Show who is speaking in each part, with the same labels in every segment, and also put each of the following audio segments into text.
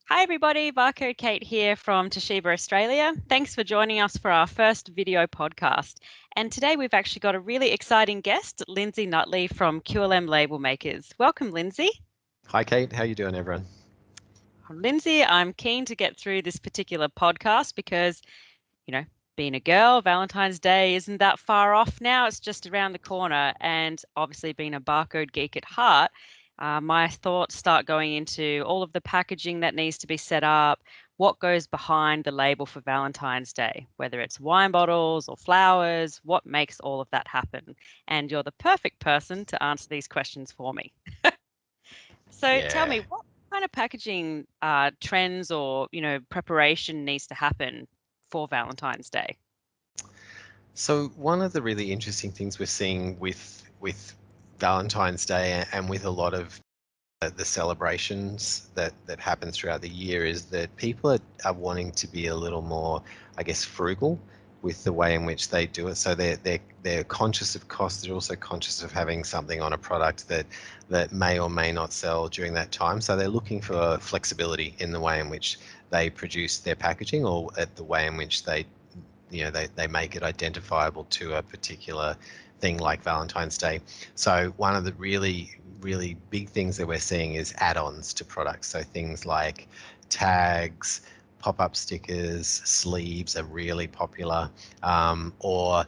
Speaker 1: Hi everybody, Barcode Kate here from Toshiba Australia. Thanks for joining us for our first video podcast. And today we've actually got a really exciting guest, Lindsay Nutley from QLM Label Makers. Welcome, Lindsay.
Speaker 2: Hi, Kate. How you doing, everyone?
Speaker 1: Lindsay, I'm keen to get through this particular podcast because, you know, being a girl, Valentine's Day isn't that far off now. It's just around the corner. And obviously, being a barcode geek at heart, my thoughts start going into all of the packaging that needs to be set up, what goes behind the label for Valentine's Day, whether it's wine bottles or flowers, what makes all of that happen. And you're the perfect person to answer these questions for me. So tell
Speaker 2: Yeah.
Speaker 1: me, what kind of packaging trends or, preparation needs to happen for Valentine's Day?
Speaker 2: So one of the really interesting things we're seeing with Valentine's Day and with a lot of the celebrations that happen throughout the year is that people are wanting to be a little more, I guess, frugal with the way in which they do it. So they're conscious of cost. They're also conscious of having something on a product that may or may not sell during that time. So they're looking for flexibility in the way in which they produce their packaging, or at the way in which they make it identifiable to a particular thing like Valentine's Day. So one of the really big things that we're seeing is add-ons to products. So things like tags, pop-up stickers, sleeves are really popular, or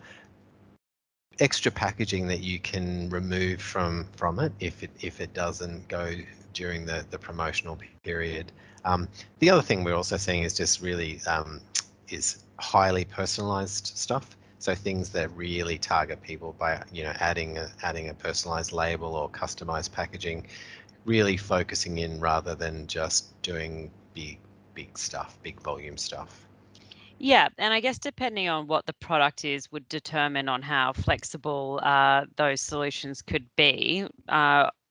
Speaker 2: extra packaging that you can remove from it if it doesn't go during the promotional period. The other thing we're also seeing is just really is highly personalized stuff. So things that really target people by adding a personalized label or customized packaging, really focusing in rather than just doing big stuff, big volume stuff.
Speaker 1: Yeah, and I guess depending on what the product is would determine on how flexible those solutions could be.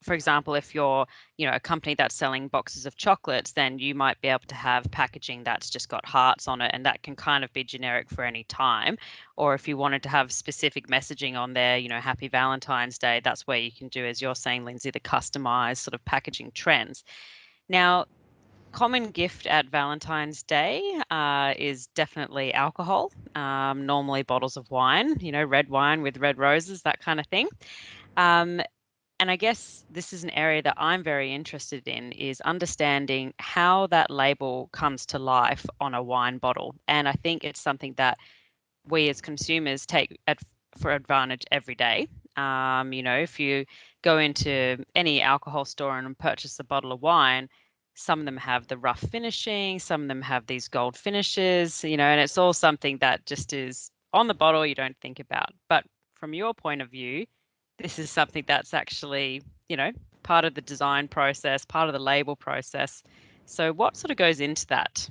Speaker 1: For example, if you're, a company that's selling boxes of chocolates, then you might be able to have packaging that's just got hearts on it, and that can kind of be generic for any time. Or if you wanted to have specific messaging on there, Happy Valentine's Day, that's where you can do, as you're saying, Lindsay, the customized sort of packaging trends. Now, common gift at Valentine's Day is definitely alcohol, normally bottles of wine, red wine with red roses, that kind of thing. Um, and I guess this is an area that I'm very interested in is understanding how that label comes to life on a wine bottle. And I think it's something that we as consumers take for advantage every day. If you go into any alcohol store and purchase a bottle of wine, some of them have the rough finishing, some of them have these gold finishes, and it's all something that just is on the bottle you don't think about. But from your point of view, this is something that's actually, part of the design process, part of the label process. So what sort of goes into that?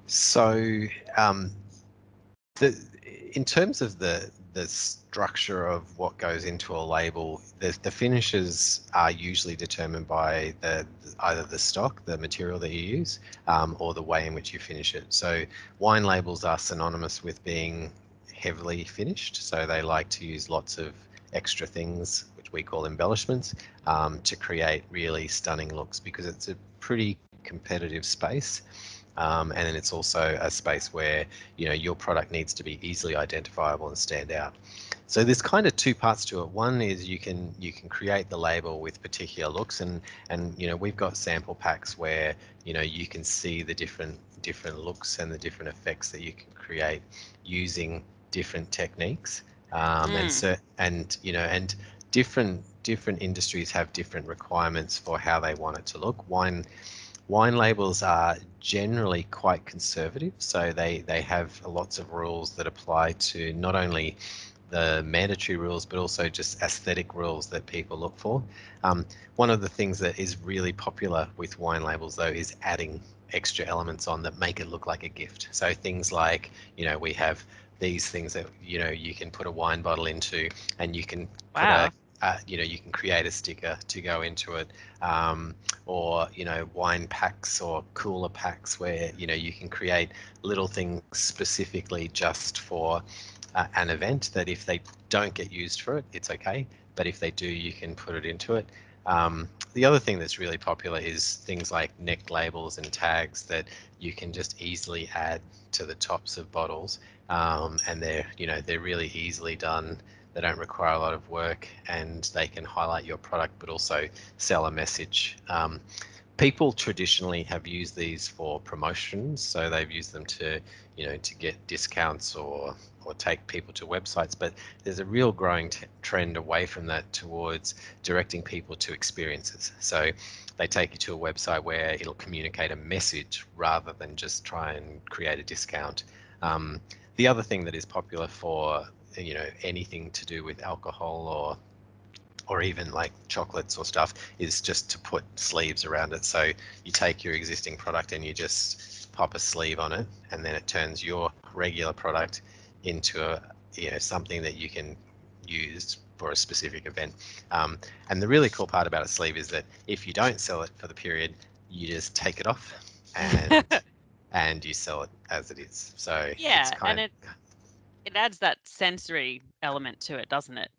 Speaker 2: So um, the in terms of the structure of what goes into a label, the finishes are usually determined by either the stock, the material that you use, or the way in which you finish it. So wine labels are synonymous with being heavily finished. So they like to use lots of extra things, which we call embellishments, to create really stunning looks, because it's a pretty competitive space. And then it's also a space where your product needs to be easily identifiable and stand out. So there's kind of two parts to it. One is you can create the label with particular looks, and we've got sample packs where you can see the different looks and the different effects that you can create using different techniques. And
Speaker 1: Mm,
Speaker 2: so and different industries have different requirements for how they want it to look. Wine labels are generally quite conservative, so they have lots of rules that apply to not only the mandatory rules, but also just aesthetic rules that people look for. One of the things that is really popular with wine labels, though, is adding extra elements on that make it look like a gift. So things like, we have these things that you can put a wine bottle into, and you can put
Speaker 1: wow.
Speaker 2: you can create a sticker to go into it, or wine packs or cooler packs where you can create little things specifically just for an event, that if they don't get used for it, it's okay, but if they do, you can put it into it. The other thing that's really popular is things like neck labels and tags that you can just easily add to the tops of bottles, and they're really easily done. They don't require a lot of work, and they can highlight your product, but also sell a message. People traditionally have used these for promotions, so they've used them to, to get discounts or take people to websites. But there's a real growing trend away from that towards directing people to experiences. So they take you to a website where it'll communicate a message rather than just try and create a discount. The other thing that is popular for anything to do with alcohol or even like chocolates or stuff is just to put sleeves around it. So you take your existing product and you just pop a sleeve on it, and then it turns your regular product into something that you can use for a specific event. And the really cool part about a sleeve is that if you don't sell it for the period, you just take it off and and you sell it as it is. So it's
Speaker 1: Yeah, and
Speaker 2: kind
Speaker 1: it adds that sensory element to it, doesn't it?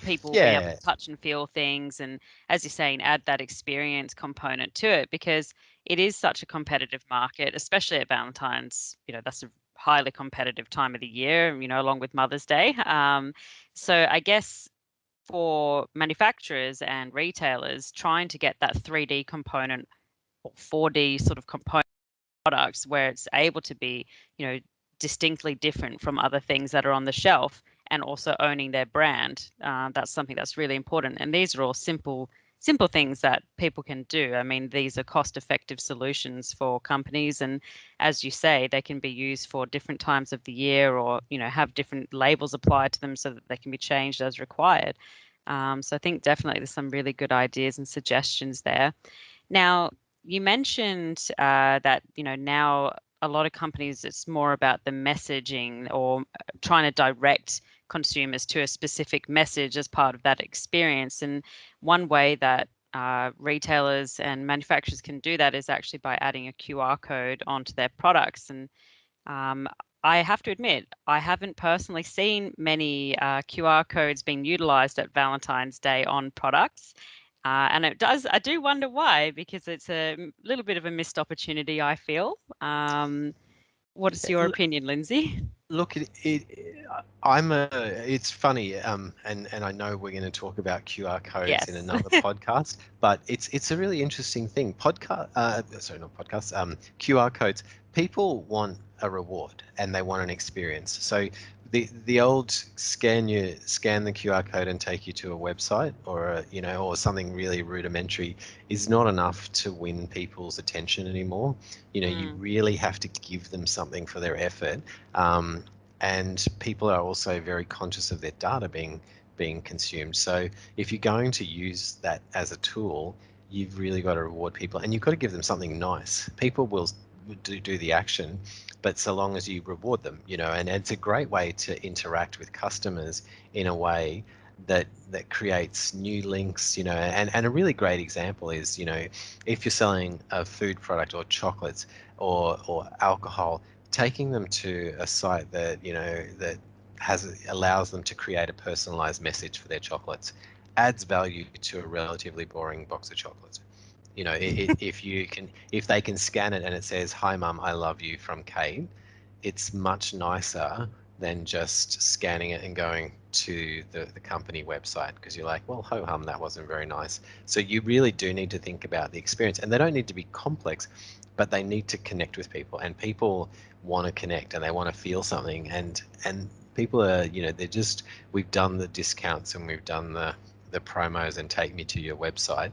Speaker 1: People being able
Speaker 2: yeah.
Speaker 1: to touch and feel things, and as you're saying, add that experience component to it, because it is such a competitive market, especially at Valentine's. That's a highly competitive time of the year, along with Mother's Day. So I guess for manufacturers and retailers, trying to get that 3D component or 4D sort of component products where it's able to be, distinctly different from other things that are on the shelf, and also owning their brand. That's something that's really important. And these are all simple things that people can do. I mean, these are cost-effective solutions for companies, and as you say, they can be used for different times of the year, or have different labels applied to them so that they can be changed as required. So I think definitely there's some really good ideas and suggestions there. Now, you mentioned that now a lot of companies, it's more about the messaging, or trying to direct consumers to a specific message as part of that experience. And one way that retailers and manufacturers can do that is actually by adding a QR code onto their products. And um, I have to admit, I haven't personally seen many QR codes being utilized at Valentine's Day on products. And I do wonder why, because it's a little bit of a missed opportunity, I feel. What is your opinion, Lindsay?
Speaker 2: Look, it's funny, and I know we're going to talk about QR codes in
Speaker 1: Yes.
Speaker 2: another podcast, but it's a really interesting thing. Sorry, not podcasts, QR codes. People want a reward and they want an experience. So the old scan the QR code and take you to a website or something really rudimentary is not enough to win people's attention anymore. You
Speaker 1: Mm,
Speaker 2: really have to give them something for their effort. Um, and people are also very conscious of their data being consumed. So if you're going to use that as a tool, you've really got to reward people, and you've got to give them something nice. People will do the action, but so long as you reward them, and it's a great way to interact with customers in a way that creates new links, and a really great example is, if you're selling a food product or chocolates or alcohol, taking them to a site that that allows them to create a personalized message for their chocolates adds value to a relatively boring box of chocolates. If they can scan it and it says, "Hi mum, I love you," from Kate, it's much nicer than just scanning it and going to the company website, because you're like, well, ho hum, that wasn't very nice. So you really do need to think about the experience, and they don't need to be complex, but they need to connect with people, and people want to connect and they want to feel something, and people are, we've done the discounts and we've done the promos and take me to your website,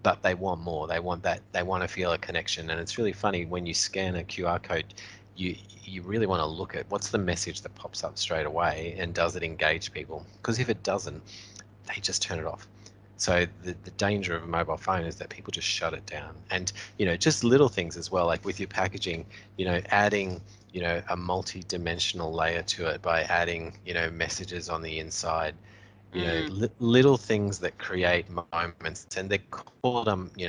Speaker 2: but they want more. They want to feel a connection. And it's really funny when you scan a QR code, you really want to look at what's the message that pops up straight away, and does it engage people? Because if it doesn't, they just turn it off. So the danger of a mobile phone is that people just shut it down. And just little things as well, like with your packaging, adding a multi-dimensional layer to it by adding messages on the inside,
Speaker 1: mm,
Speaker 2: little things that create moments. And they're called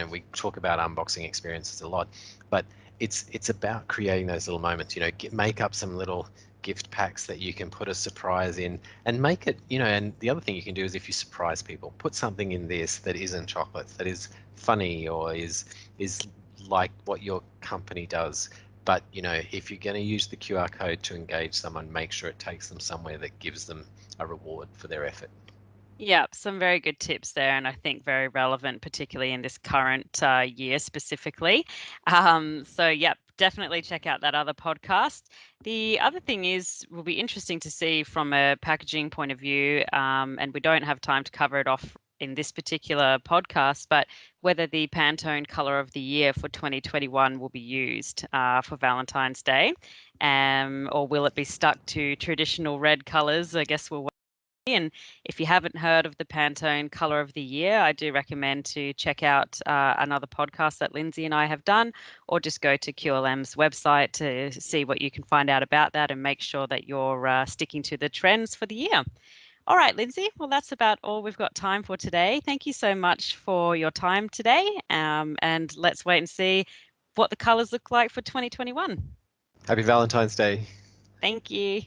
Speaker 2: we talk about unboxing experiences a lot, but it's about creating those little moments. Make up some little gift packs that you can put a surprise in, and make it. And the other thing you can do is, if you surprise people, put something in this that isn't chocolate, that is funny, or is like what your company does. But if you're going to use the QR code to engage someone, make sure it takes them somewhere that gives them a reward for their effort.
Speaker 1: Yeah, some very good tips there, and I think very relevant, particularly in this current year specifically. So, yeah, definitely check out that other podcast. The other thing is, will be interesting to see from a packaging point of view, and we don't have time to cover it off in this particular podcast, but whether the Pantone color of the year for 2021 will be used for Valentine's Day, or will it be stuck to traditional red colors? I guess we'll. And if you haven't heard of the Pantone Color of the Year, I do recommend to check out another podcast that Lindsay and I have done, or just go to QLM's website to see what you can find out about that and make sure that you're sticking to the trends for the year. All right, Lindsay. Well, that's about all we've got time for today. Thank you so much for your time today. And let's wait and see what the colors look like for 2021.
Speaker 2: Happy Valentine's Day.
Speaker 1: Thank you.